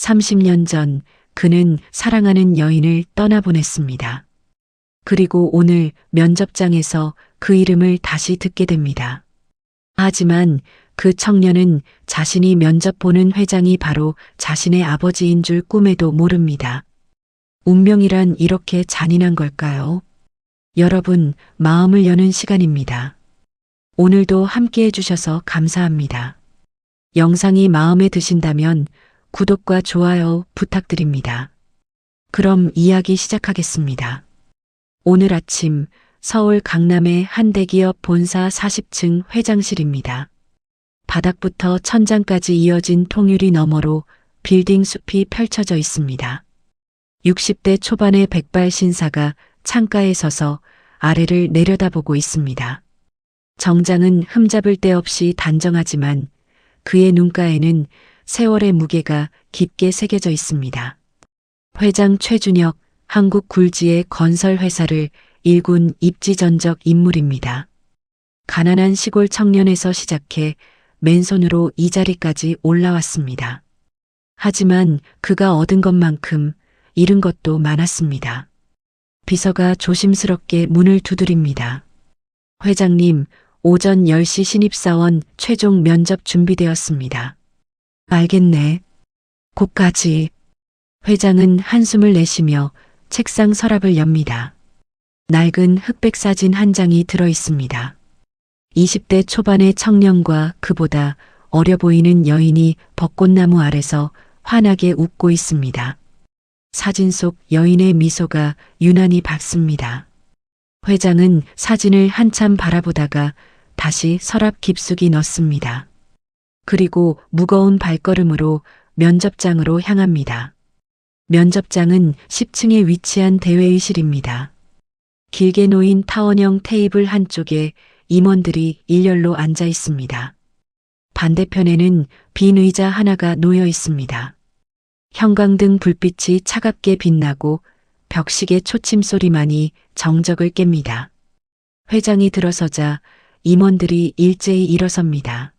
30년 전 그는 사랑하는 여인을 떠나보냈습니다. 그리고 오늘 면접장에서 그 이름을 다시 듣게 됩니다. 하지만 그 청년은 자신이 면접 보는 회장이 바로 자신의 아버지인 줄 꿈에도 모릅니다. 운명이란 이렇게 잔인한 걸까요? 여러분, 마음을 여는 시간입니다. 오늘도 함께 해주셔서 감사합니다. 영상이 마음에 드신다면 구독과 좋아요 부탁드립니다. 그럼 이야기 시작하겠습니다. 오늘 아침 서울 강남의 한 대기업 본사 40층 회장실입니다. 바닥부터 천장까지 이어진 통유리 너머로 빌딩 숲이 펼쳐져 있습니다. 60대 초반의 백발 신사가 창가에 서서 아래를 내려다보고 있습니다. 정장은 흠잡을 데 없이 단정하지만 그의 눈가에는 세월의 무게가 깊게 새겨져 있습니다. 회장 최준혁, 한국 굴지의 건설회사를 일군 입지전적 인물입니다. 가난한 시골 청년에서 시작해 맨손으로 이 자리까지 올라왔습니다. 하지만 그가 얻은 것만큼 잃은 것도 많았습니다. 비서가 조심스럽게 문을 두드립니다. 회장님, 오전 10시 신입사원 최종 면접 준비되었습니다. 알겠네. 곧까지. 회장은 한숨을 내쉬며 책상 서랍을 엽니다. 낡은 흑백 사진 한 장이 들어 있습니다. 20대 초반의 청년과 그보다 어려 보이는 여인이 벚꽃나무 아래서 환하게 웃고 있습니다. 사진 속 여인의 미소가 유난히 밝습니다. 회장은 사진을 한참 바라보다가 다시 서랍 깊숙이 넣습니다. 그리고 무거운 발걸음으로 면접장으로 향합니다. 면접장은 10층에 위치한 대회의실입니다. 길게 놓인 타원형 테이블 한쪽에 임원들이 일렬로 앉아 있습니다. 반대편에는 빈 의자 하나가 놓여 있습니다. 형광등 불빛이 차갑게 빛나고 벽식의 초침 소리만이 정적을 깹니다. 회장이 들어서자 임원들이 일제히 일어섭니다.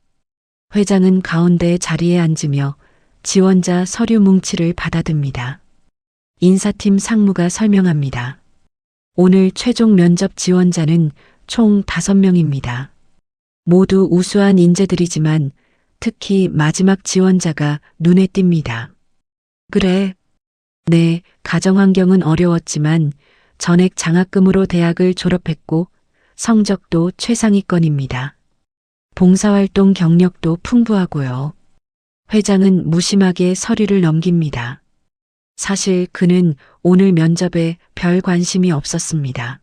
회장은 가운데 자리에 앉으며 지원자 서류 뭉치를 받아듭니다. 인사팀 상무가 설명합니다. 오늘 최종 면접 지원자는 총 5명입니다. 모두 우수한 인재들이지만 특히 마지막 지원자가 눈에 띕니다. 그래. 네, 가정환경은 어려웠지만 전액 장학금으로 대학을 졸업했고 성적도 최상위권입니다. 봉사활동 경력도 풍부하고요. 회장은 무심하게 서류를 넘깁니다. 사실 그는 오늘 면접에 별 관심이 없었습니다.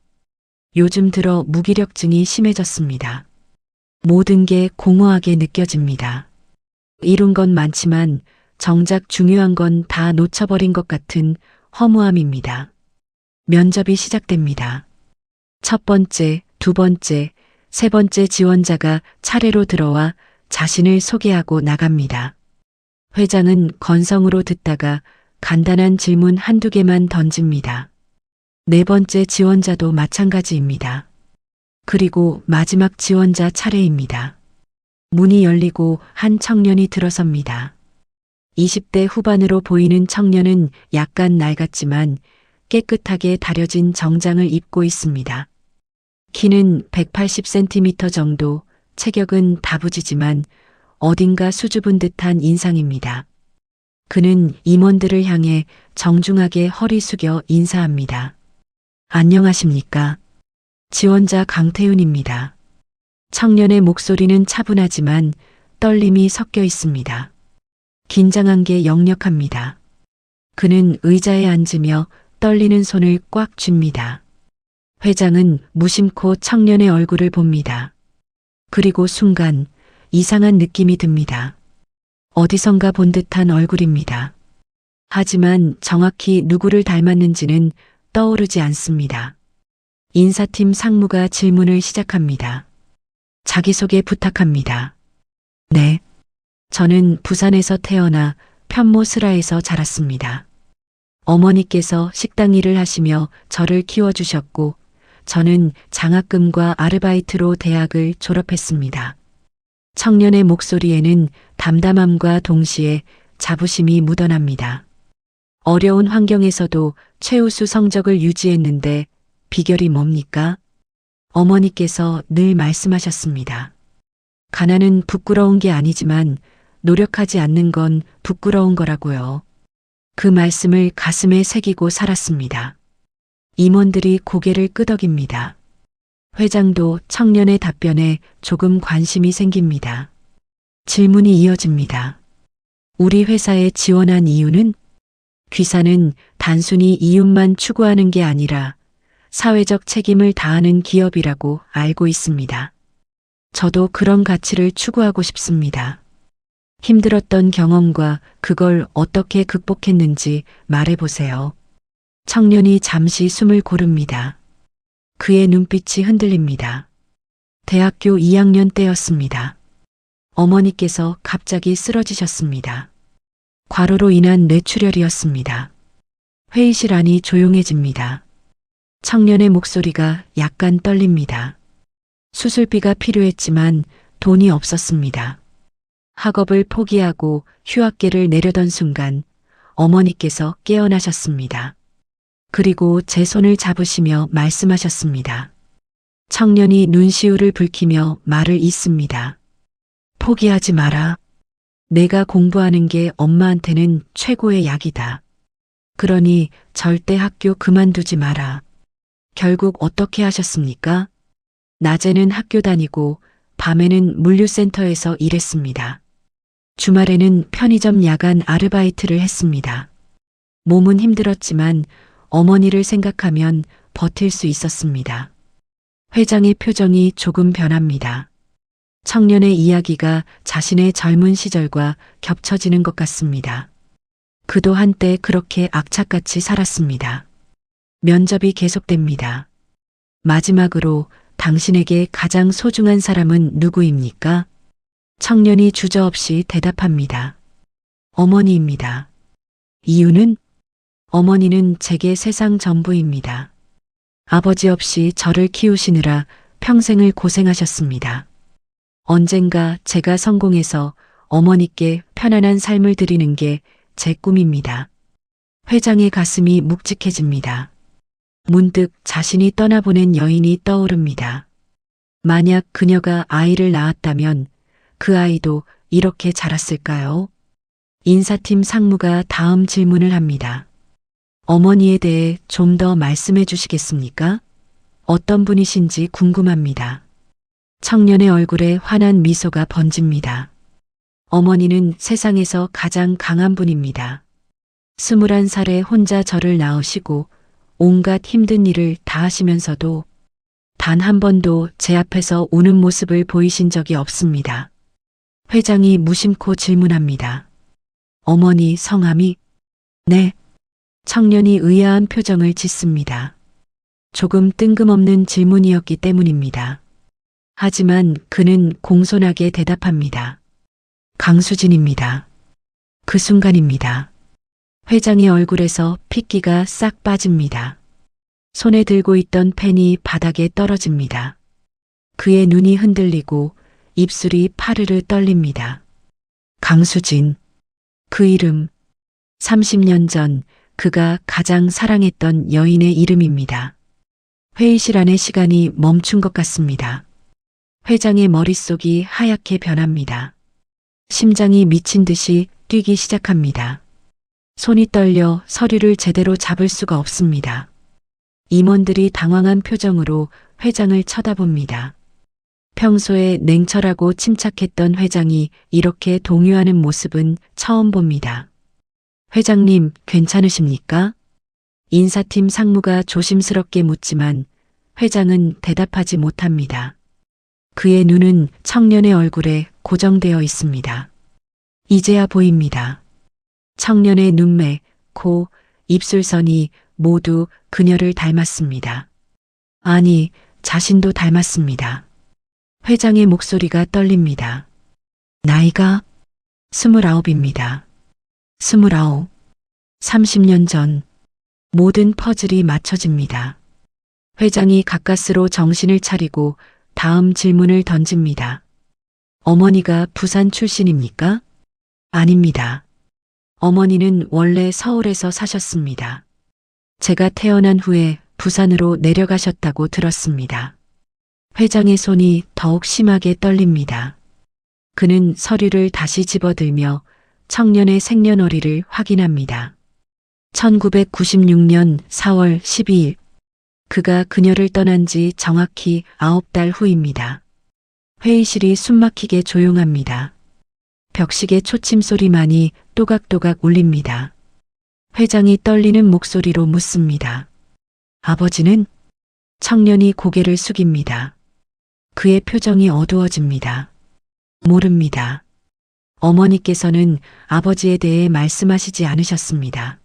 요즘 들어 무기력증이 심해졌습니다. 모든 게 공허하게 느껴집니다. 이룬 건 많지만 정작 중요한 건 다 놓쳐버린 것 같은 허무함입니다. 면접이 시작됩니다. 첫 번째, 두 번째, 세 번째 지원자가 차례로 들어와 자신을 소개하고 나갑니다. 회장은 건성으로 듣다가 간단한 질문 한두 개만 던집니다. 네 번째 지원자도 마찬가지입니다. 그리고 마지막 지원자 차례입니다. 문이 열리고 한 청년이 들어섭니다. 20대 후반으로 보이는 청년은 약간 낡았지만 깨끗하게 다려진 정장을 입고 있습니다. 키는 180cm 정도, 체격은 다부지지만 어딘가 수줍은 듯한 인상입니다. 그는 임원들을 향해 정중하게 허리 숙여 인사합니다. 안녕하십니까? 지원자 강태윤입니다. 청년의 목소리는 차분하지만 떨림이 섞여 있습니다. 긴장한 게 역력합니다. 그는 의자에 앉으며 떨리는 손을 꽉 쥡니다. 회장은 무심코 청년의 얼굴을 봅니다. 그리고 순간 이상한 느낌이 듭니다. 어디선가 본 듯한 얼굴입니다. 하지만 정확히 누구를 닮았는지는 떠오르지 않습니다. 인사팀 상무가 질문을 시작합니다. 자기소개 부탁합니다. 네. 저는 부산에서 태어나 편모스라에서 자랐습니다. 어머니께서 식당 일을 하시며 저를 키워주셨고 저는 장학금과 아르바이트로 대학을 졸업했습니다. 청년의 목소리에는 담담함과 동시에 자부심이 묻어납니다. 어려운 환경에서도 최우수 성적을 유지했는데 비결이 뭡니까? 어머니께서 늘 말씀하셨습니다. 가난은 부끄러운 게 아니지만 노력하지 않는 건 부끄러운 거라고요. 그 말씀을 가슴에 새기고 살았습니다. 임원들이 고개를 끄덕입니다. 회장도 청년의 답변에 조금 관심이 생깁니다. 질문이 이어집니다. 우리 회사에 지원한 이유는? 귀사는 단순히 이윤만 추구하는 게 아니라 사회적 책임을 다하는 기업이라고 알고 있습니다. 저도 그런 가치를 추구하고 싶습니다. 힘들었던 경험과 그걸 어떻게 극복했는지 말해보세요. 청년이 잠시 숨을 고릅니다. 그의 눈빛이 흔들립니다. 대학교 2학년 때였습니다. 어머니께서 갑자기 쓰러지셨습니다. 과로로 인한 뇌출혈이었습니다. 회의실 안이 조용해집니다. 청년의 목소리가 약간 떨립니다. 수술비가 필요했지만 돈이 없었습니다. 학업을 포기하고 휴학계를 내려던 순간 어머니께서 깨어나셨습니다. 그리고 제 손을 잡으시며 말씀하셨습니다. 청년이 눈시울을 붉히며 말을 잇습니다. 포기하지 마라. 내가 공부하는 게 엄마한테는 최고의 약이다. 그러니 절대 학교 그만두지 마라. 결국 어떻게 하셨습니까? 낮에는 학교 다니고 밤에는 물류센터에서 일했습니다. 주말에는 편의점 야간 아르바이트를 했습니다. 몸은 힘들었지만 어머니를 생각하면 버틸 수 있었습니다. 회장의 표정이 조금 변합니다. 청년의 이야기가 자신의 젊은 시절과 겹쳐지는 것 같습니다. 그도 한때 그렇게 악착같이 살았습니다. 면접이 계속됩니다. 마지막으로 당신에게 가장 소중한 사람은 누구입니까? 청년이 주저없이 대답합니다. 어머니입니다. 이유는? 어머니는 제게 세상 전부입니다. 아버지 없이 저를 키우시느라 평생을 고생하셨습니다. 언젠가 제가 성공해서 어머니께 편안한 삶을 드리는 게 제 꿈입니다. 회장의 가슴이 묵직해집니다. 문득 자신이 떠나보낸 여인이 떠오릅니다. 만약 그녀가 아이를 낳았다면 그 아이도 이렇게 자랐을까요? 인사팀 상무가 다음 질문을 합니다. 어머니에 대해 좀 더 말씀해 주시겠습니까? 어떤 분이신지 궁금합니다. 청년의 얼굴에 환한 미소가 번집니다. 어머니는 세상에서 가장 강한 분입니다. 21살에 혼자 저를 낳으시고 온갖 힘든 일을 다 하시면서도 단 한 번도 제 앞에서 우는 모습을 보이신 적이 없습니다. 회장이 무심코 질문합니다. 어머니 성함이? 네. 청년이 의아한 표정을 짓습니다. 조금 뜬금없는 질문이었기 때문입니다. 하지만 그는 공손하게 대답합니다. 강수진입니다. 그 순간입니다. 회장의 얼굴에서 핏기가 싹 빠집니다. 손에 들고 있던 펜이 바닥에 떨어집니다. 그의 눈이 흔들리고 입술이 파르르 떨립니다. 강수진. 그 이름. 30년 전 그가 가장 사랑했던 여인의 이름입니다. 회의실 안의 시간이 멈춘 것 같습니다. 회장의 머릿속이 하얗게 변합니다. 심장이 미친 듯이 뛰기 시작합니다. 손이 떨려 서류를 제대로 잡을 수가 없습니다. 임원들이 당황한 표정으로 회장을 쳐다봅니다. 평소에 냉철하고 침착했던 회장이 이렇게 동요하는 모습은 처음 봅니다. 회장님, 괜찮으십니까? 인사팀 상무가 조심스럽게 묻지만 회장은 대답하지 못합니다. 그의 눈은 청년의 얼굴에 고정되어 있습니다. 이제야 보입니다. 청년의 눈매, 코, 입술선이 모두 그녀를 닮았습니다. 아니, 자신도 닮았습니다. 회장의 목소리가 떨립니다. 나이가 29입니다. 29. 30년 전 모든 퍼즐이 맞춰집니다. 회장이 가까스로 정신을 차리고 다음 질문을 던집니다. 어머니가 부산 출신입니까? 아닙니다. 어머니는 원래 서울에서 사셨습니다. 제가 태어난 후에 부산으로 내려가셨다고 들었습니다. 회장의 손이 더욱 심하게 떨립니다. 그는 서류를 다시 집어들며 청년의 생년월일을 확인합니다. 1996년 4월 12일. 그가 그녀를 떠난 지 정확히 9달 후입니다. 회의실이 숨막히게 조용합니다. 벽식의 초침 소리만이 또각또각 울립니다. 회장이 떨리는 목소리로 묻습니다. 아버지는? 청년이 고개를 숙입니다. 그의 표정이 어두워집니다. 모릅니다. 어머니께서는 아버지에 대해 말씀하시지 않으셨습니다.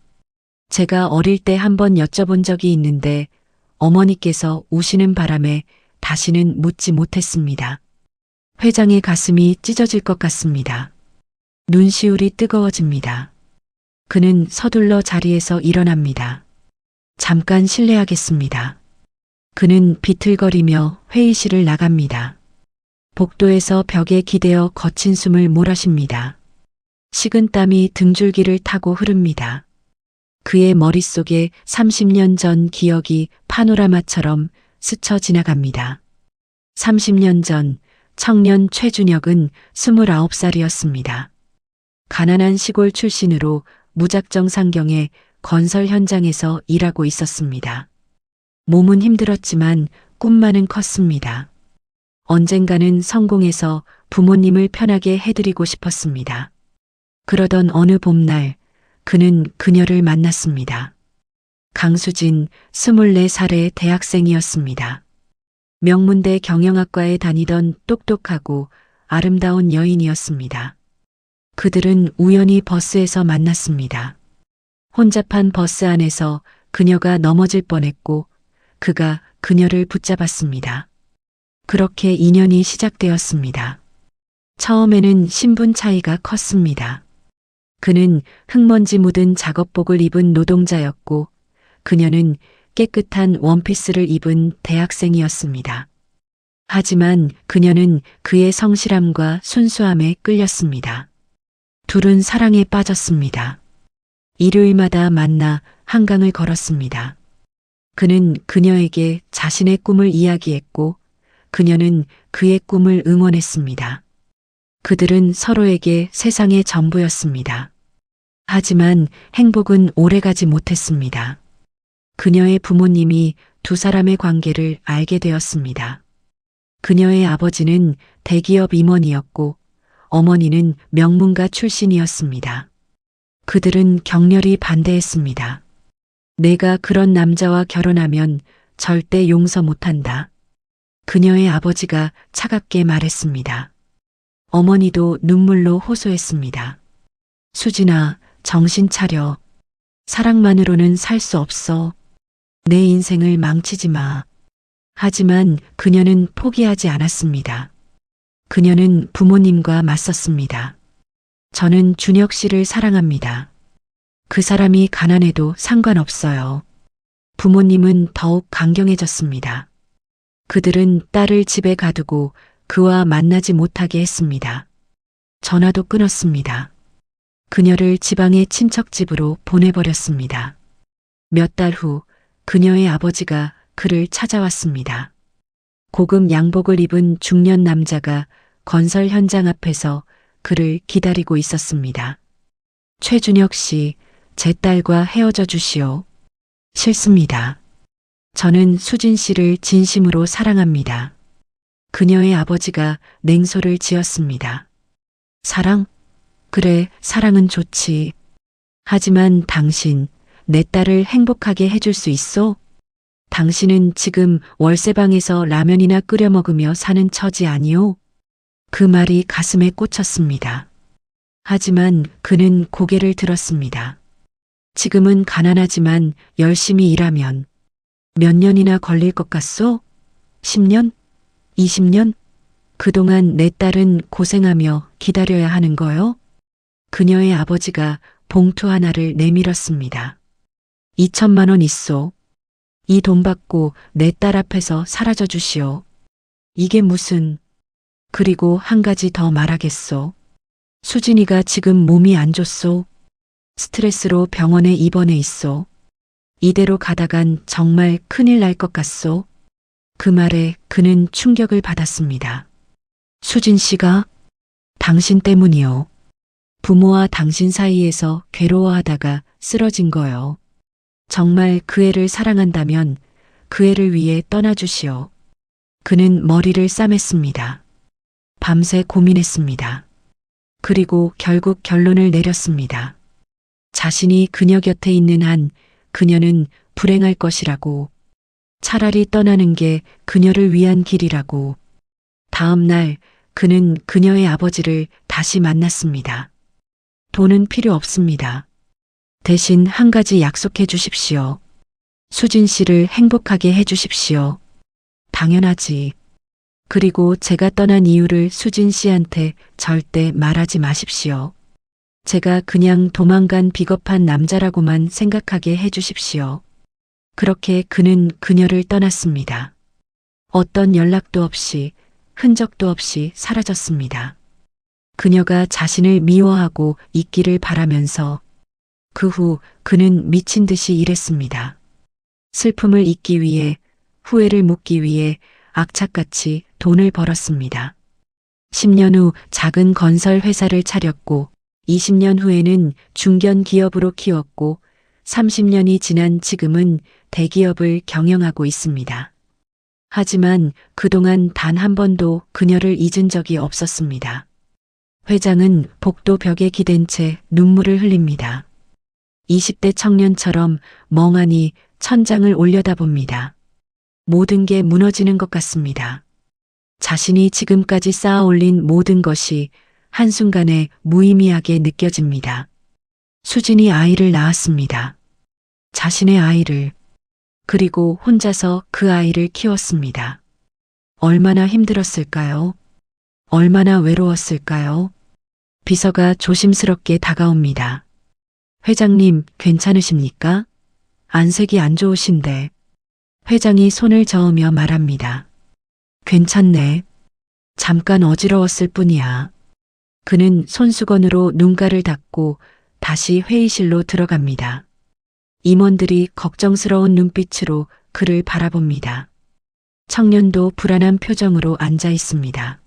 제가 어릴 때 한번 여쭤본 적이 있는데 어머니께서 우시는 바람에 다시는 묻지 못했습니다. 회장의 가슴이 찢어질 것 같습니다. 눈시울이 뜨거워집니다. 그는 서둘러 자리에서 일어납니다. 잠깐 실례하겠습니다. 그는 비틀거리며 회의실을 나갑니다. 복도에서 벽에 기대어 거친 숨을 몰아쉽니다. 식은땀이 등줄기를 타고 흐릅니다. 그의 머릿속에 30년 전 기억이 파노라마처럼 스쳐 지나갑니다. 30년 전 청년 최준혁은 29살이었습니다. 가난한 시골 출신으로 무작정 상경해 건설 현장에서 일하고 있었습니다. 몸은 힘들었지만 꿈만은 컸습니다. 언젠가는 성공해서 부모님을 편하게 해드리고 싶었습니다. 그러던 어느 봄날 그는 그녀를 만났습니다. 강수진 24살의 대학생이었습니다. 명문대 경영학과에 다니던 똑똑하고 아름다운 여인이었습니다. 그들은 우연히 버스에서 만났습니다. 혼잡한 버스 안에서 그녀가 넘어질 뻔했고 그가 그녀를 붙잡았습니다. 그렇게 인연이 시작되었습니다. 처음에는 신분 차이가 컸습니다. 그는 흙먼지 묻은 작업복을 입은 노동자였고 그녀는 깨끗한 원피스를 입은 대학생이었습니다. 하지만 그녀는 그의 성실함과 순수함에 끌렸습니다. 둘은 사랑에 빠졌습니다. 일요일마다 만나 한강을 걸었습니다. 그는 그녀에게 자신의 꿈을 이야기했고 그녀는 그의 꿈을 응원했습니다. 그들은 서로에게 세상의 전부였습니다. 하지만 행복은 오래가지 못했습니다. 그녀의 부모님이 두 사람의 관계를 알게 되었습니다. 그녀의 아버지는 대기업 임원이었고 어머니는 명문가 출신이었습니다. 그들은 격렬히 반대했습니다. 내가 그런 남자와 결혼하면 절대 용서 못한다. 그녀의 아버지가 차갑게 말했습니다. 어머니도 눈물로 호소했습니다. 수진아, 정신 차려. 사랑만으로는 살 수 없어. 내 인생을 망치지 마. 하지만 그녀는 포기하지 않았습니다. 그녀는 부모님과 맞섰습니다. 저는 준혁 씨를 사랑합니다. 그 사람이 가난해도 상관없어요. 부모님은 더욱 강경해졌습니다. 그들은 딸을 집에 가두고 그와 만나지 못하게 했습니다. 전화도 끊었습니다. 그녀를 지방의 친척집으로 보내버렸습니다. 몇 달 후 그녀의 아버지가 그를 찾아왔습니다. 고급 양복을 입은 중년 남자가 건설 현장 앞에서 그를 기다리고 있었습니다. 최준혁 씨, 제 딸과 헤어져 주시오. 싫습니다. 저는 수진 씨를 진심으로 사랑합니다. 그녀의 아버지가 냉소를 지었습니다. 사랑? 그래, 사랑은 좋지. 하지만 당신, 내 딸을 행복하게 해줄 수 있어? 당신은 지금 월세방에서 라면이나 끓여 먹으며 사는 처지 아니오? 그 말이 가슴에 꽂혔습니다. 하지만 그는 고개를 들었습니다. 지금은 가난하지만 열심히 일하면 몇 년이나 걸릴 것 같소? 10년? 20년? 그동안 내 딸은 고생하며 기다려야 하는 거요? 그녀의 아버지가 봉투 하나를 내밀었습니다. 2천만 원 있소. 이 돈 받고 내 딸 앞에서 사라져 주시오. 이게 무슨... 그리고 한 가지 더 말하겠소. 수진이가 지금 몸이 안 좋소. 스트레스로 병원에 입원해 있소. 이대로 가다간 정말 큰일 날 것 같소. 그 말에 그는 충격을 받았습니다. 수진 씨가? 당신 때문이요. 부모와 당신 사이에서 괴로워하다가 쓰러진 거요. 정말 그 애를 사랑한다면 그 애를 위해 떠나주시오. 그는 머리를 싸맸습니다. 밤새 고민했습니다. 그리고 결국 결론을 내렸습니다. 자신이 그녀 곁에 있는 한 그녀는 불행할 것이라고, 차라리 떠나는 게 그녀를 위한 길이라고. 다음 날 그는 그녀의 아버지를 다시 만났습니다. 돈은 필요 없습니다. 대신 한 가지 약속해 주십시오. 수진 씨를 행복하게 해 주십시오. 당연하지. 그리고 제가 떠난 이유를 수진 씨한테 절대 말하지 마십시오. 제가 그냥 도망간 비겁한 남자라고만 생각하게 해 주십시오. 그렇게 그는 그녀를 떠났습니다. 어떤 연락도 없이, 흔적도 없이 사라졌습니다. 그녀가 자신을 미워하고 있기를 바라면서 그 후 그는 미친 듯이 일했습니다. 슬픔을 잊기 위해, 후회를 묻기 위해 악착같이 돈을 벌었습니다. 10년 후 작은 건설 회사를 차렸고 20년 후에는 중견 기업으로 키웠고 30년이 지난 지금은 대기업을 경영하고 있습니다. 하지만 그동안 단 한 번도 그녀를 잊은 적이 없었습니다. 회장은 복도 벽에 기댄 채 눈물을 흘립니다. 20대 청년처럼 멍하니 천장을 올려다봅니다. 모든 게 무너지는 것 같습니다. 자신이 지금까지 쌓아 올린 모든 것이 한순간에 무의미하게 느껴집니다. 수진이 아이를 낳았습니다. 자신의 아이를. 그리고 혼자서 그 아이를 키웠습니다. 얼마나 힘들었을까요? 얼마나 외로웠을까요? 비서가 조심스럽게 다가옵니다. 회장님, 괜찮으십니까? 안색이 안 좋으신데. 회장이 손을 저으며 말합니다. 괜찮네. 잠깐 어지러웠을 뿐이야. 그는 손수건으로 눈가를 닦고 다시 회의실로 들어갑니다. 임원들이 걱정스러운 눈빛으로 그를 바라봅니다. 청년도 불안한 표정으로 앉아 있습니다.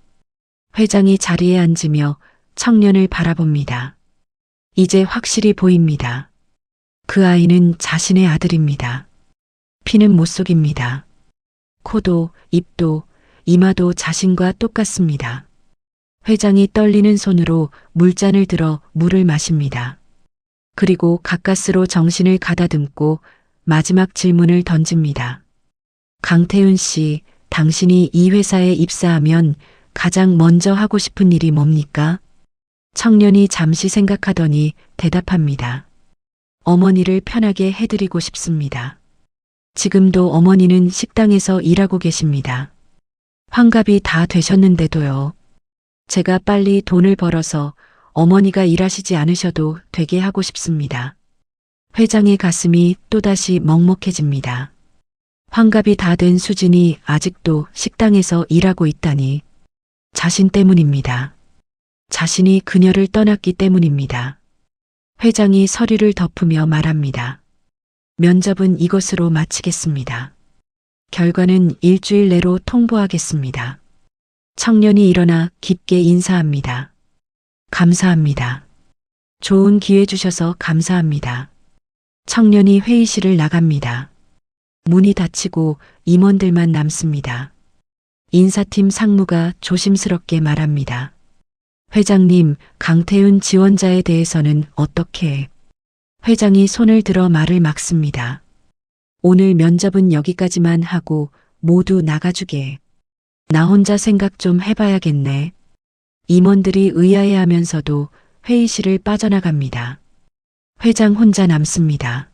회장이 자리에 앉으며 청년을 바라봅니다. 이제 확실히 보입니다. 그 아이는 자신의 아들입니다. 피는 못 속입니다. 코도, 입도, 이마도 자신과 똑같습니다. 회장이 떨리는 손으로 물잔을 들어 물을 마십니다. 그리고 가까스로 정신을 가다듬고 마지막 질문을 던집니다. 강태윤 씨, 당신이 이 회사에 입사하면 가장 먼저 하고 싶은 일이 뭡니까? 청년이 잠시 생각하더니 대답합니다. 어머니를 편하게 해드리고 싶습니다. 지금도 어머니는 식당에서 일하고 계십니다. 환갑이 다 되셨는데도요. 제가 빨리 돈을 벌어서 어머니가 일하시지 않으셔도 되게 하고 싶습니다. 회장의 가슴이 또다시 먹먹해집니다. 환갑이 다 된 수진이 아직도 식당에서 일하고 있다니. 자신 때문입니다. 자신이 그녀를 떠났기 때문입니다. 회장이 서류를 덮으며 말합니다. 면접은 이것으로 마치겠습니다. 결과는 일주일 내로 통보하겠습니다. 청년이 일어나 깊게 인사합니다. 감사합니다. 좋은 기회 주셔서 감사합니다. 청년이 회의실을 나갑니다. 문이 닫히고 임원들만 남습니다. 인사팀 상무가 조심스럽게 말합니다. 회장님, 강태윤 지원자에 대해서는 어떻게? 회장이 손을 들어 말을 막습니다. 오늘 면접은 여기까지만 하고 모두 나가주게. 나 혼자 생각 좀 해봐야겠네. 임원들이 의아해하면서도 회의실을 빠져나갑니다. 회장 혼자 남습니다.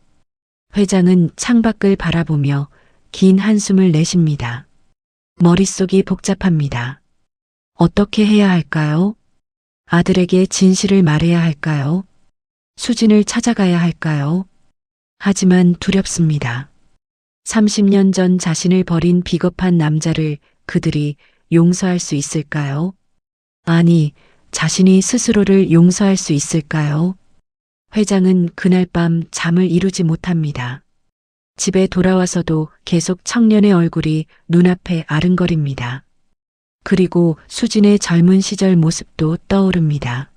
회장은 창밖을 바라보며 긴 한숨을 내쉽니다. 머릿속이 복잡합니다. 어떻게 해야 할까요? 아들에게 진실을 말해야 할까요? 수진을 찾아가야 할까요? 하지만 두렵습니다. 30년 전 자신을 버린 비겁한 남자를 그들이 용서할 수 있을까요? 아니, 자신이 스스로를 용서할 수 있을까요? 회장은 그날 밤 잠을 이루지 못합니다. 집에 돌아와서도 계속 청년의 얼굴이 눈앞에 아른거립니다. 그리고 수진의 젊은 시절 모습도 떠오릅니다.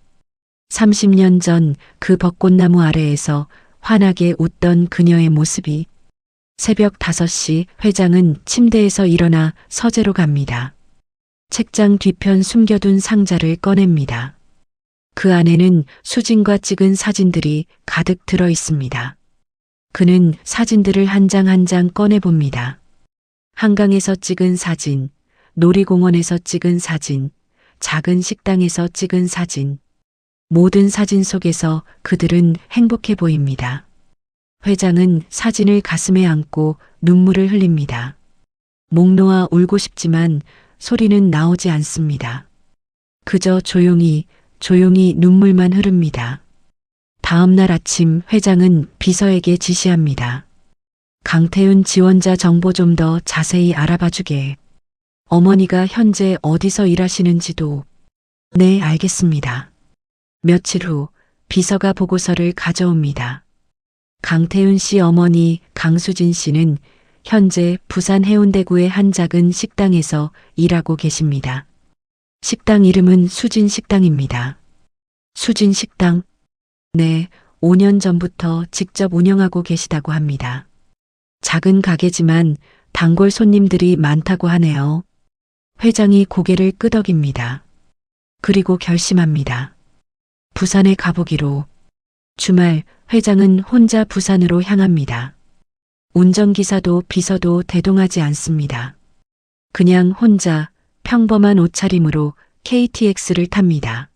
30년 전 그 벚꽃나무 아래에서 환하게 웃던 그녀의 모습이. 새벽 5시 회장은 침대에서 일어나 서재로 갑니다. 책장 뒤편 숨겨둔 상자를 꺼냅니다. 그 안에는 수진과 찍은 사진들이 가득 들어 있습니다. 그는 사진들을 한 장 한 장 꺼내봅니다. 한강에서 찍은 사진, 놀이공원에서 찍은 사진, 작은 식당에서 찍은 사진. 모든 사진 속에서 그들은 행복해 보입니다. 회장은 사진을 가슴에 안고 눈물을 흘립니다. 목 놓아 울고 싶지만 소리는 나오지 않습니다. 그저 조용히 눈물만 흐릅니다. 다음 날 아침 회장은 비서에게 지시합니다. 강태윤 지원자 정보 좀 더 자세히 알아봐 주게. 어머니가 현재 어디서 일하시는지도. 네, 알겠습니다. 며칠 후 비서가 보고서를 가져옵니다. 강태윤 씨 어머니 강수진 씨는 현재 부산 해운대구의 한 작은 식당에서 일하고 계십니다. 식당 이름은 수진 식당입니다. 수진 식당? 네, 5년 전부터 직접 운영하고 계시다고 합니다. 작은 가게지만 단골 손님들이 많다고 하네요. 회장이 고개를 끄덕입니다. 그리고 결심합니다. 부산에 가보기로. 주말 회장은 혼자 부산으로 향합니다. 운전기사도 비서도 대동하지 않습니다. 그냥 혼자 평범한 옷차림으로 KTX를 탑니다.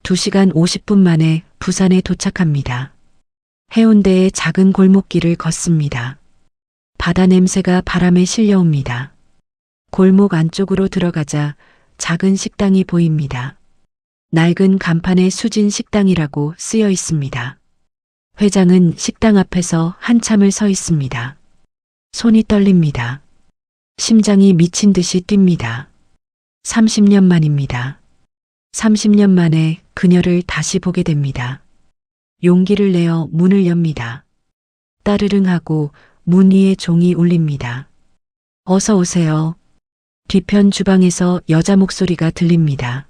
2시간 50분 만에 부산에 도착합니다. 해운대의 작은 골목길을 걷습니다. 바다 냄새가 바람에 실려옵니다. 골목 안쪽으로 들어가자 작은 식당이 보입니다. 낡은 간판에 수진 식당이라고 쓰여 있습니다. 회장은 식당 앞에서 한참을 서 있습니다. 손이 떨립니다. 심장이 미친 듯이 뜁니다. 30년 만입니다. 30년 만에 그녀를 다시 보게 됩니다. 용기를 내어 문을 엽니다. 따르릉 하고 문 위에 종이 울립니다. 어서 오세요. 뒤편 주방에서 여자 목소리가 들립니다.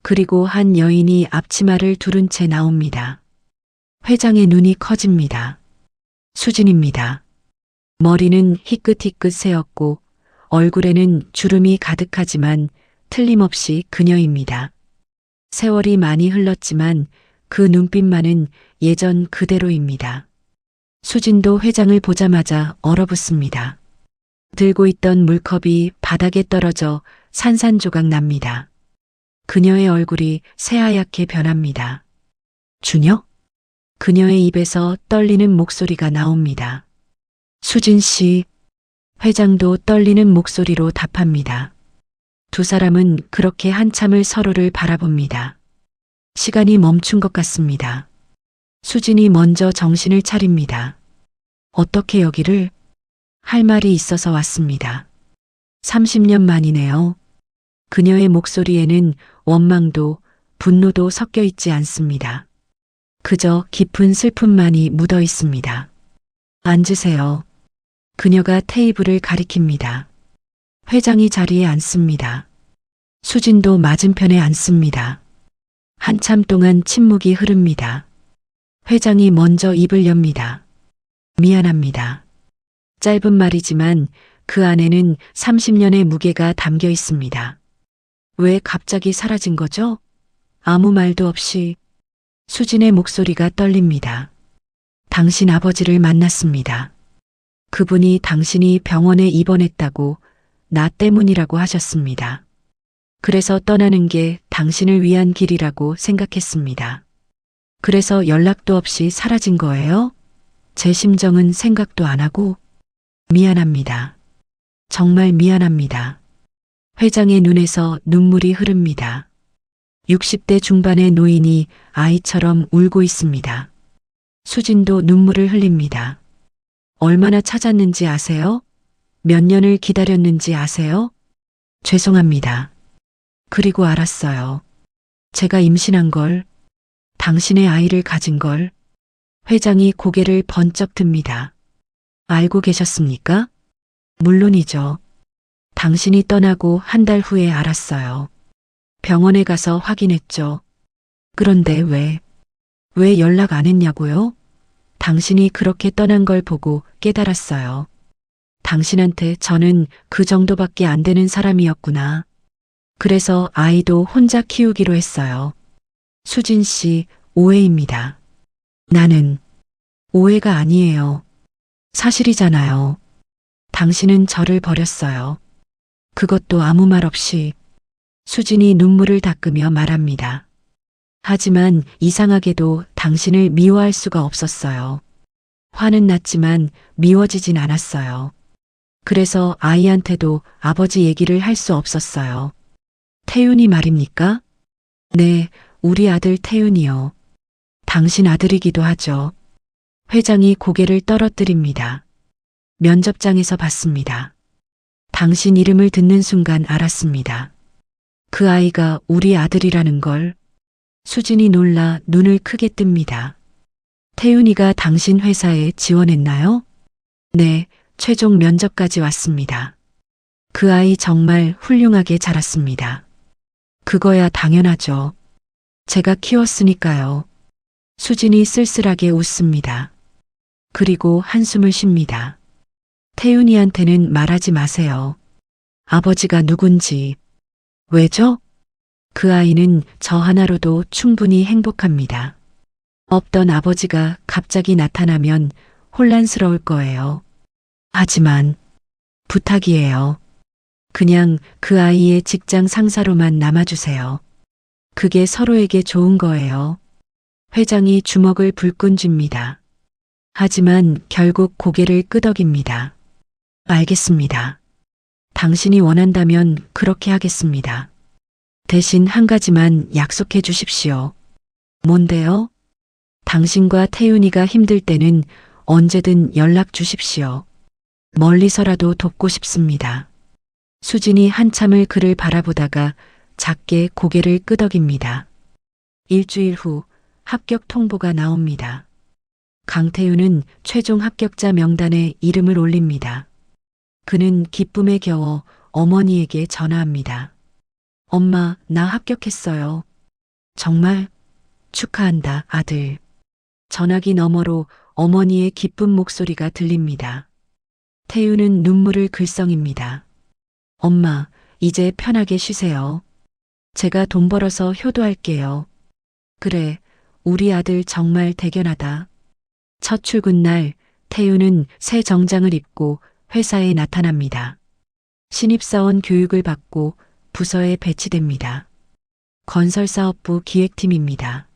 그리고 한 여인이 앞치마를 두른 채 나옵니다. 회장의 눈이 커집니다. 수진입니다. 머리는 희끗희끗 새었고 얼굴에는 주름이 가득하지만 틀림없이 그녀입니다. 세월이 많이 흘렀지만 그 눈빛만은 예전 그대로입니다. 수진도 회장을 보자마자 얼어붙습니다. 들고 있던 물컵이 바닥에 떨어져 산산조각 납니다. 그녀의 얼굴이 새하얗게 변합니다. 준혁? 그녀의 입에서 떨리는 목소리가 나옵니다. 수진 씨. 회장도 떨리는 목소리로 답합니다. 두 사람은 그렇게 한참을 서로를 바라봅니다. 시간이 멈춘 것 같습니다. 수진이 먼저 정신을 차립니다. 어떻게 여기를? 할 말이 있어서 왔습니다. 30년 만이네요. 그녀의 목소리에는 원망도 분노도 섞여 있지 않습니다. 그저 깊은 슬픔만이 묻어 있습니다. 앉으세요. 그녀가 테이블을 가리킵니다. 회장이 자리에 앉습니다. 수진도 맞은편에 앉습니다. 한참 동안 침묵이 흐릅니다. 회장이 먼저 입을 엽니다. 미안합니다. 짧은 말이지만 그 안에는 30년의 무게가 담겨 있습니다. 왜 갑자기 사라진 거죠? 아무 말도 없이. 수진의 목소리가 떨립니다. 당신 아버지를 만났습니다. 그분이 당신이 병원에 입원했다고 나 때문이라고 하셨습니다. 그래서 떠나는 게 당신을 위한 길이라고 생각했습니다. 그래서 연락도 없이 사라진 거예요? 제 심정은 생각도 안 하고. 미안합니다. 정말 미안합니다. 회장의 눈에서 눈물이 흐릅니다. 60대 중반의 노인이 아이처럼 울고 있습니다. 수진도 눈물을 흘립니다. 얼마나 찾았는지 아세요? 몇 년을 기다렸는지 아세요? 죄송합니다. 그리고 알았어요. 제가 임신한 걸, 당신의 아이를 가진 걸, 회장이 고개를 번쩍 듭니다. 알고 계셨습니까? 물론이죠. 당신이 떠나고 한 달 후에 알았어요. 병원에 가서 확인했죠. 그런데 왜 연락 안 했냐고요? 당신이 그렇게 떠난 걸 보고 깨달았어요. 당신한테 저는 그 정도밖에 안 되는 사람이었구나. 그래서 아이도 혼자 키우기로 했어요. 수진 씨, 오해입니다. 나는 오해가 아니에요. 사실이잖아요. 당신은 저를 버렸어요. 그것도 아무 말 없이. 수진이 눈물을 닦으며 말합니다. 하지만 이상하게도 당신을 미워할 수가 없었어요. 화는 났지만 미워지진 않았어요. 그래서 아이한테도 아버지 얘기를 할 수 없었어요. 태윤이 말입니까? 네, 우리 아들 태윤이요. 당신 아들이기도 하죠. 회장이 고개를 떨어뜨립니다. 면접장에서 봤습니다. 당신 이름을 듣는 순간 알았습니다. 그 아이가 우리 아들이라는 걸. 수진이 놀라 눈을 크게 뜹니다. 태윤이가 당신 회사에 지원했나요? 네, 최종 면접까지 왔습니다. 그 아이 정말 훌륭하게 자랐습니다. 그거야 당연하죠. 제가 키웠으니까요. 수진이 쓸쓸하게 웃습니다. 그리고 한숨을 쉽니다. 태윤이한테는 말하지 마세요. 아버지가 누군지. 왜죠? 그 아이는 저 하나로도 충분히 행복합니다. 없던 아버지가 갑자기 나타나면 혼란스러울 거예요. 하지만 부탁이에요. 그냥 그 아이의 직장 상사로만 남아주세요. 그게 서로에게 좋은 거예요. 회장이 주먹을 불끈 쥡니다. 하지만 결국 고개를 끄덕입니다. 알겠습니다. 당신이 원한다면 그렇게 하겠습니다. 대신 한 가지만 약속해 주십시오. 뭔데요? 당신과 태윤이가 힘들 때는 언제든 연락 주십시오. 멀리서라도 돕고 싶습니다. 수진이 한참을 그를 바라보다가 작게 고개를 끄덕입니다. 일주일 후 합격 통보가 나옵니다. 강태윤은 최종 합격자 명단에 이름을 올립니다. 그는 기쁨에 겨워 어머니에게 전화합니다. 엄마, 나 합격했어요. 정말? 축하한다, 아들. 전화기 너머로 어머니의 기쁜 목소리가 들립니다. 태윤은 눈물을 글썽입니다. 엄마, 이제 편하게 쉬세요. 제가 돈 벌어서 효도할게요. 그래, 우리 아들 정말 대견하다. 첫 출근 날 태윤은 새 정장을 입고 회사에 나타납니다. 신입사원 교육을 받고 부서에 배치됩니다. 건설사업부 기획팀입니다.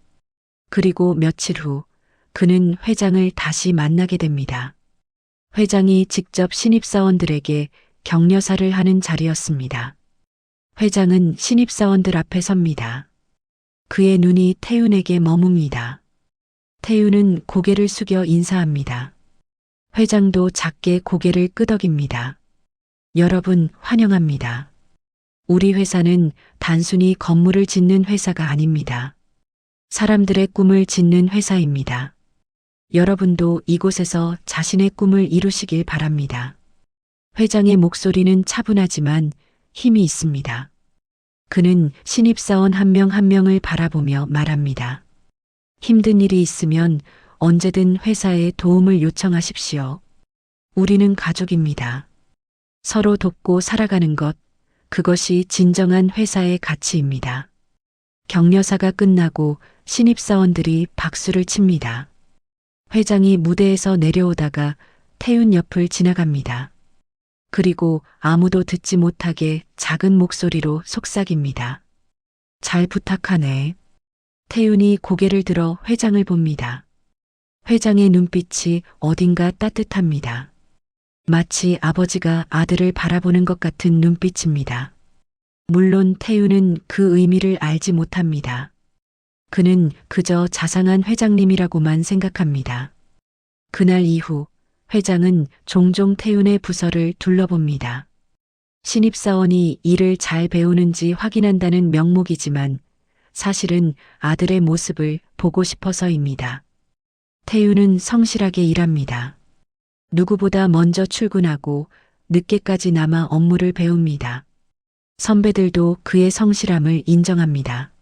그리고 며칠 후 그는 회장을 다시 만나게 됩니다. 회장이 직접 신입사원들에게 격려사를 하는 자리였습니다. 회장은 신입사원들 앞에 섭니다. 그의 눈이 태윤에게 머뭅니다. 태윤은 고개를 숙여 인사합니다. 회장도 작게 고개를 끄덕입니다. 여러분 환영합니다. 우리 회사는 단순히 건물을 짓는 회사가 아닙니다. 사람들의 꿈을 짓는 회사입니다. 여러분도 이곳에서 자신의 꿈을 이루시길 바랍니다. 회장의 목소리는 차분하지만 힘이 있습니다. 그는 신입사원 한 명 한 명을 바라보며 말합니다. 힘든 일이 있으면 언제든 회사에 도움을 요청하십시오. 우리는 가족입니다. 서로 돕고 살아가는 것, 그것이 진정한 회사의 가치입니다. 격려사가 끝나고 신입사원들이 박수를 칩니다. 회장이 무대에서 내려오다가 태윤 옆을 지나갑니다. 그리고 아무도 듣지 못하게 작은 목소리로 속삭입니다. 잘 부탁하네. 태윤이 고개를 들어 회장을 봅니다. 회장의 눈빛이 어딘가 따뜻합니다. 마치 아버지가 아들을 바라보는 것 같은 눈빛입니다. 물론 태윤은 그 의미를 알지 못합니다. 그는 그저 자상한 회장님이라고만 생각합니다. 그날 이후 회장은 종종 태윤의 부서를 둘러봅니다. 신입사원이 일을 잘 배우는지 확인한다는 명목이지만 사실은 아들의 모습을 보고 싶어서입니다. 태유는 성실하게 일합니다. 누구보다 먼저 출근하고 늦게까지 남아 업무를 배웁니다. 선배들도 그의 성실함을 인정합니다.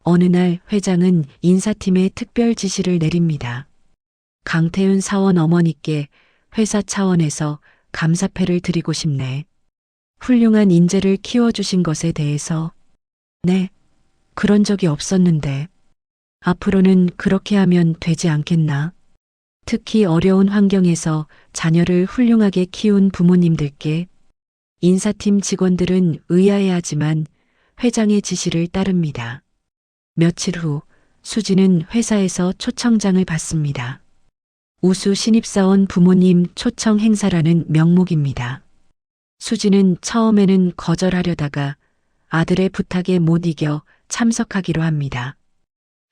어느 날 회장은 인사팀에 특별 지시를 내립니다. 강태윤 사원 어머니께 회사 차원에서 감사패를 드리고 싶네. 훌륭한 인재를 키워주신 것에 대해서. 네, 그런 적이 없었는데. 앞으로는 그렇게 하면 되지 않겠나? 특히 어려운 환경에서 자녀를 훌륭하게 키운 부모님들께. 인사팀 직원들은 의아해하지만 회장의 지시를 따릅니다. 며칠 후 수지는 회사에서 초청장을 받습니다. 우수 신입사원 부모님 초청 행사라는 명목입니다. 수지는 처음에는 거절하려다가 아들의 부탁에 못 이겨 참석하기로 합니다.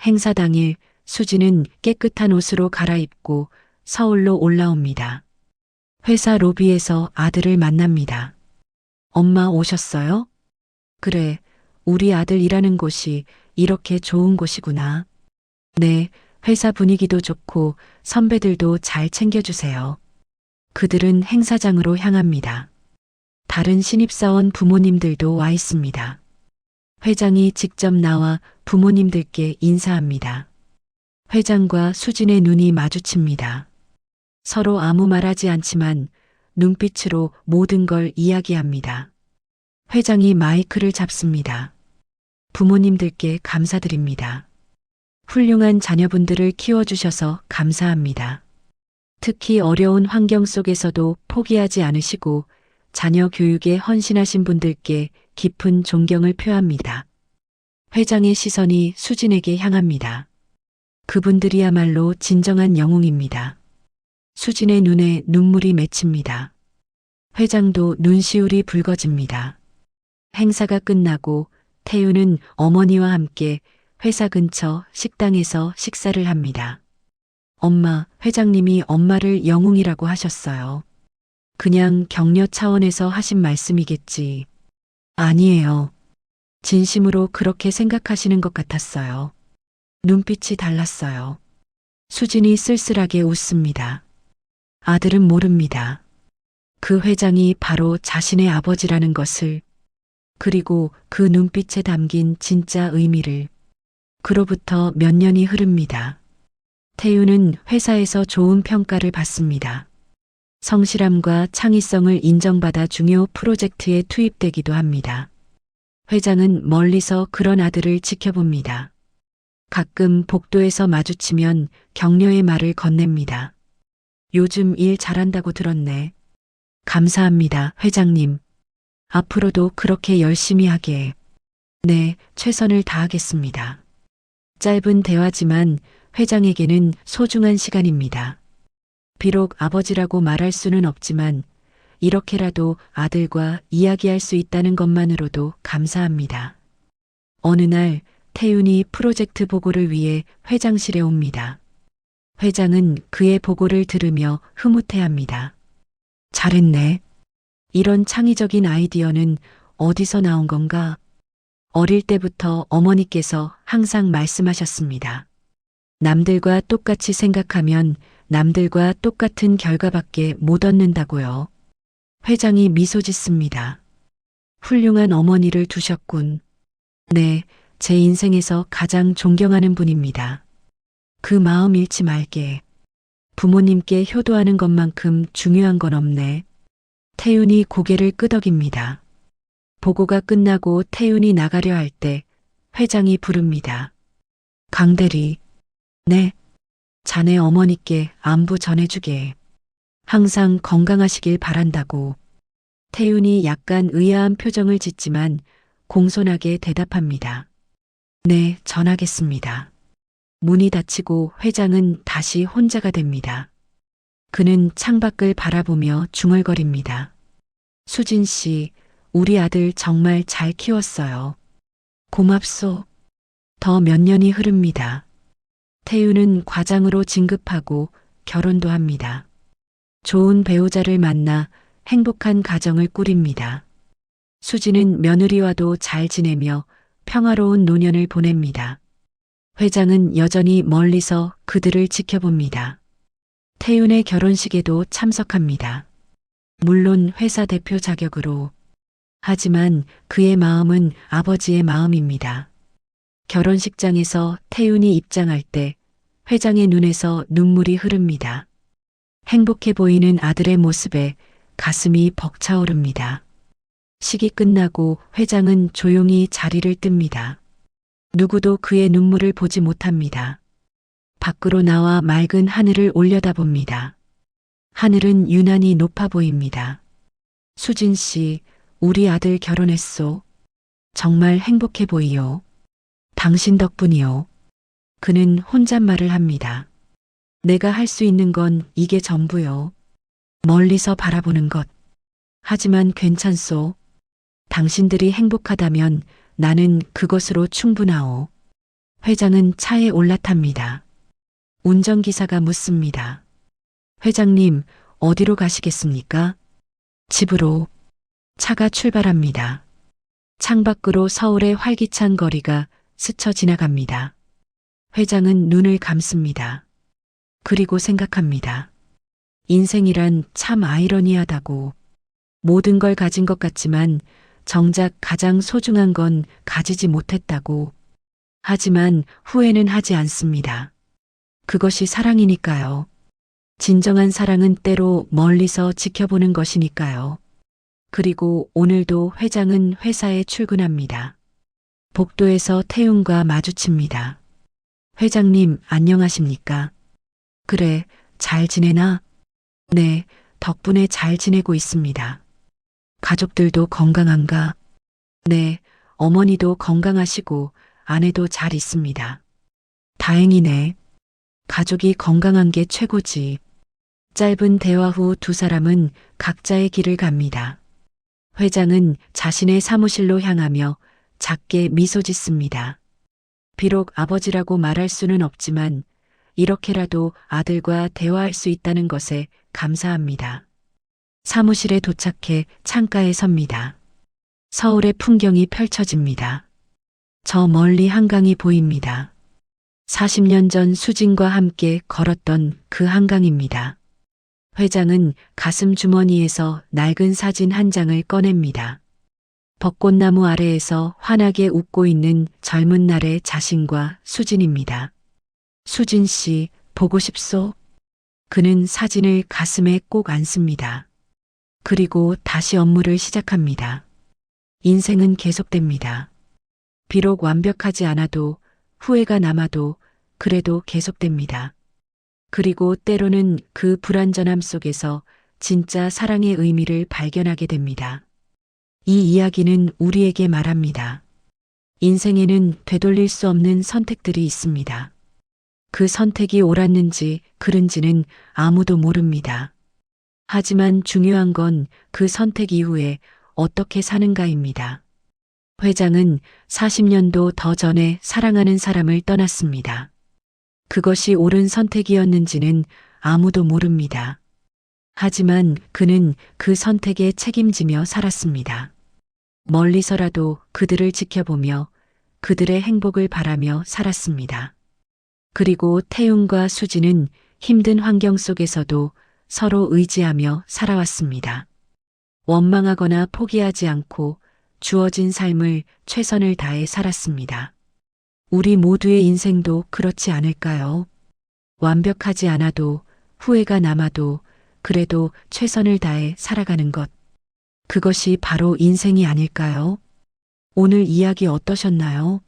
행사 당일 수지는 깨끗한 옷으로 갈아입고 서울로 올라옵니다. 회사 로비에서 아들을 만납니다. 엄마 오셨어요? 그래, 우리 아들 일하는 곳이 이렇게 좋은 곳이구나. 네, 회사 분위기도 좋고 선배들도 잘 챙겨주세요. 그들은 행사장으로 향합니다. 다른 신입사원 부모님들도 와 있습니다. 회장이 직접 나와 부모님들께 인사합니다. 회장과 수진의 눈이 마주칩니다. 서로 아무 말하지 않지만 눈빛으로 모든 걸 이야기합니다. 회장이 마이크를 잡습니다. 부모님들께 감사드립니다. 훌륭한 자녀분들을 키워주셔서 감사합니다. 특히 어려운 환경 속에서도 포기하지 않으시고 자녀 교육에 헌신하신 분들께 깊은 존경을 표합니다. 회장의 시선이 수진에게 향합니다. 그분들이야말로 진정한 영웅입니다. 수진의 눈에 눈물이 맺힙니다. 회장도 눈시울이 붉어집니다. 행사가 끝나고 태유는 어머니와 함께 회사 근처 식당에서 식사를 합니다. 엄마, 회장님이 엄마를 영웅이라고 하셨어요. 그냥 격려 차원에서 하신 말씀이겠지. 아니에요. 진심으로 그렇게 생각하시는 것 같았어요. 눈빛이 달랐어요. 수진이 쓸쓸하게 웃습니다. 아들은 모릅니다. 그 회장이 바로 자신의 아버지라는 것을, 그리고 그 눈빛에 담긴 진짜 의미를. 그로부터 몇 년이 흐릅니다. 태유는 회사에서 좋은 평가를 받습니다. 성실함과 창의성을 인정받아 중요 프로젝트에 투입되기도 합니다. 회장은 멀리서 그런 아들을 지켜봅니다. 가끔 복도에서 마주치면 격려의 말을 건넵니다. 요즘 일 잘한다고 들었네. 감사합니다, 회장님. 앞으로도 그렇게 열심히 하게. 네, 최선을 다하겠습니다. 짧은 대화지만 회장에게는 소중한 시간입니다. 비록 아버지라고 말할 수는 없지만 이렇게라도 아들과 이야기할 수 있다는 것만으로도 감사합니다. 어느 날 태윤이 프로젝트 보고를 위해 회장실에 옵니다. 회장은 그의 보고를 들으며 흐뭇해합니다. 잘했네. 이런 창의적인 아이디어는 어디서 나온 건가? 어릴 때부터 어머니께서 항상 말씀하셨습니다. 남들과 똑같이 생각하면 남들과 똑같은 결과밖에 못 얻는다고요. 회장이 미소 짓습니다. 훌륭한 어머니를 두셨군. 네, 제 인생에서 가장 존경하는 분입니다. 그 마음 잃지 말게. 부모님께 효도하는 것만큼 중요한 건 없네. 태윤이 고개를 끄덕입니다. 보고가 끝나고 태윤이 나가려 할 때 회장이 부릅니다. 강대리. 네. 자네 어머니께 안부 전해주게. 항상 건강하시길 바란다고. 태윤이 약간 의아한 표정을 짓지만 공손하게 대답합니다. 네, 전하겠습니다. 문이 닫히고 회장은 다시 혼자가 됩니다. 그는 창밖을 바라보며 중얼거립니다. 수진 씨, 우리 아들 정말 잘 키웠어요. 고맙소. 더 몇 년이 흐릅니다. 태유는 과장으로 진급하고 결혼도 합니다. 좋은 배우자를 만나 행복한 가정을 꾸립니다. 수지는 며느리와도 잘 지내며 평화로운 노년을 보냅니다. 회장은 여전히 멀리서 그들을 지켜봅니다. 태윤의 결혼식에도 참석합니다. 물론 회사 대표 자격으로. 하지만 그의 마음은 아버지의 마음입니다. 결혼식장에서 태윤이 입장할 때 회장의 눈에서 눈물이 흐릅니다. 행복해 보이는 아들의 모습에 가슴이 벅차오릅니다. 식이 끝나고 회장은 조용히 자리를 뜹니다. 누구도 그의 눈물을 보지 못합니다. 밖으로 나와 맑은 하늘을 올려다봅니다. 하늘은 유난히 높아 보입니다. 수진 씨, 우리 아들 결혼했소. 정말 행복해 보이요. 당신 덕분이요. 그는 혼잣말을 합니다. 내가 할 수 있는 건 이게 전부요. 멀리서 바라보는 것. 하지만 괜찮소. 당신들이 행복하다면 나는 그것으로 충분하오. 회장은 차에 올라탑니다. 운전기사가 묻습니다. 회장님, 어디로 가시겠습니까? 집으로. 차가 출발합니다. 창밖으로 서울의 활기찬 거리가 스쳐 지나갑니다. 회장은 눈을 감습니다. 그리고 생각합니다. 인생이란 참 아이러니하다고. 모든 걸 가진 것 같지만 정작 가장 소중한 건 가지지 못했다고. 하지만 후회는 하지 않습니다. 그것이 사랑이니까요. 진정한 사랑은 때로 멀리서 지켜보는 것이니까요. 그리고 오늘도 회장은 회사에 출근합니다. 복도에서 태윤과 마주칩니다. 회장님, 안녕하십니까? 그래, 잘 지내나? 네, 덕분에 잘 지내고 있습니다. 가족들도 건강한가? 네, 어머니도 건강하시고 아내도 잘 있습니다. 다행이네. 가족이 건강한 게 최고지. 짧은 대화 후 두 사람은 각자의 길을 갑니다. 회장은 자신의 사무실로 향하며 작게 미소 짓습니다. 비록 아버지라고 말할 수는 없지만 이렇게라도 아들과 대화할 수 있다는 것에 감사합니다. 사무실에 도착해 창가에 섭니다. 서울의 풍경이 펼쳐집니다. 저 멀리 한강이 보입니다. 40년 전 수진과 함께 걸었던 그 한강입니다. 회장은 가슴 주머니에서 낡은 사진 한 장을 꺼냅니다. 벚꽃나무 아래에서 환하게 웃고 있는 젊은 날의 자신과 수진입니다. 수진 씨, 보고 싶소? 그는 사진을 가슴에 꼭 안습니다. 그리고 다시 업무를 시작합니다. 인생은 계속됩니다. 비록 완벽하지 않아도 후회가 남아도 그래도 계속됩니다. 그리고 때로는 그 불완전함 속에서 진짜 사랑의 의미를 발견하게 됩니다. 이 이야기는 우리에게 말합니다. 인생에는 되돌릴 수 없는 선택들이 있습니다. 그 선택이 옳았는지 그른지는 아무도 모릅니다. 하지만 중요한 건 그 선택 이후에 어떻게 사는가입니다. 회장은 40년도 더 전에 사랑하는 사람을 떠났습니다. 그것이 옳은 선택이었는지는 아무도 모릅니다. 하지만 그는 그 선택에 책임지며 살았습니다. 멀리서라도 그들을 지켜보며 그들의 행복을 바라며 살았습니다. 그리고 태윤과 수진은 힘든 환경 속에서도 서로 의지하며 살아왔습니다. 원망하거나 포기하지 않고 주어진 삶을 최선을 다해 살았습니다. 우리 모두의 인생도 그렇지 않을까요? 완벽하지 않아도 후회가 남아도 그래도 최선을 다해 살아가는 것. 그것이 바로 인생이 아닐까요? 오늘 이야기 어떠셨나요?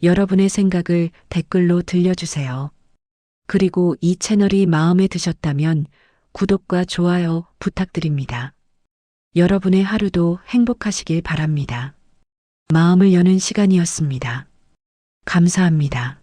여러분의 생각을 댓글로 들려주세요. 그리고 이 채널이 마음에 드셨다면 구독과 좋아요 부탁드립니다. 여러분의 하루도 행복하시길 바랍니다. 마음을 여는 시간이었습니다. 감사합니다.